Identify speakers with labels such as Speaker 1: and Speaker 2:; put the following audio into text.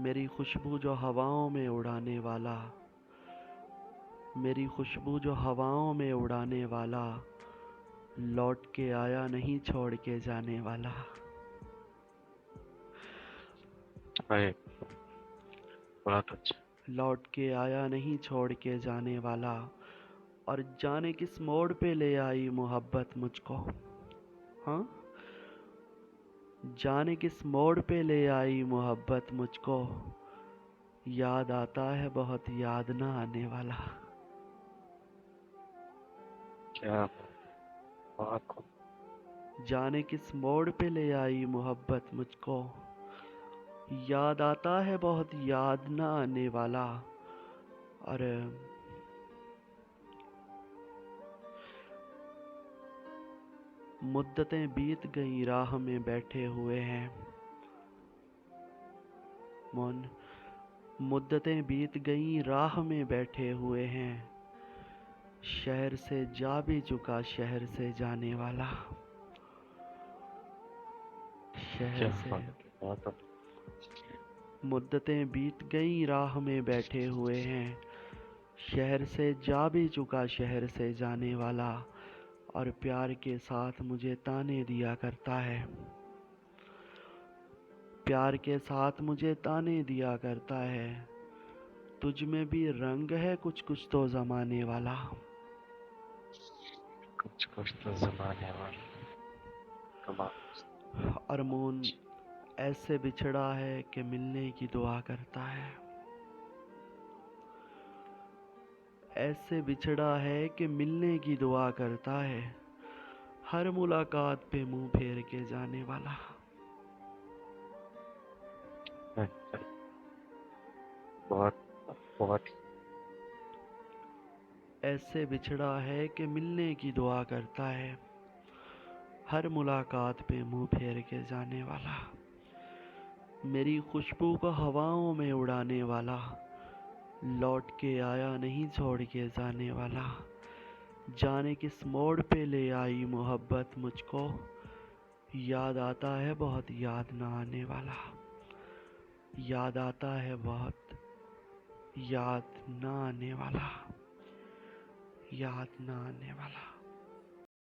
Speaker 1: मेरी खुशबू जो हवाओं में उड़ाने वाला, मेरी खुशबू जो हवाओं में उड़ाने वाला, लौट के आया नहीं छोड़ के जाने वाला।
Speaker 2: अरे बहुत अच्छा।
Speaker 1: लौट के आया नहीं छोड़ के जाने वाला, और जाने किस मोड़ पे ले आई मोहब्बत मुझको। हाँ, जाने किस मोड़ पे ले आई मोहब्बत मुझको। याद आता है बहुत याद ना आने वाला।
Speaker 2: क्या बात, बहुत खूब।
Speaker 1: जाने किस मोड़ पे ले आई मोहब्बत मुझको। याद आता है बहुत याद ना आने वाला। और मुद्दतें बीत गई राह में बैठे हुए हैं मौन। मुद्दतें बीत गई राह में बैठे हुए हैं। शहर से जा भी चुका शहर से जाने वाला। शहर
Speaker 2: क्या
Speaker 1: से
Speaker 2: बात है, बहुत अच्छा।
Speaker 1: मुद्दतें बीत गई राह में बैठे हुए हैं। शहर से जा भी चुका शहर से जाने वाला। और प्यार के साथ मुझे ताने दिया करता है। प्यार के साथ मुझे ताने दिया करता है। तुझ में भी रंग है कुछ कुछ तो जमाने वाला।
Speaker 2: कुछ कुछ तो जमाने वाला, कमाल।
Speaker 1: अरमान ऐसे बिछड़ा है कि मिलने की दुआ करता है। ऐसे बिछड़ा है कि मिलने की दुआ करता है। हर मुलाकात पे मुंह फेर के जाने वाला।
Speaker 2: बहुत बहुत
Speaker 1: ऐसे बिछड़ा है कि मिलने की दुआ करता है। हर मुलाकात पे मुंह फेर के जाने वाला। मेरी खुशबू को हवाओं में उड़ाने वाला, लौट के आया नहीं छोड़ के जाने वाला। जाने किस मोड़ पे ले आई मोहब्बत मुझको। याद आता है बहुत याद ना आने वाला। याद आता है बहुत याद ना आने वाला। याद ना आने वाला।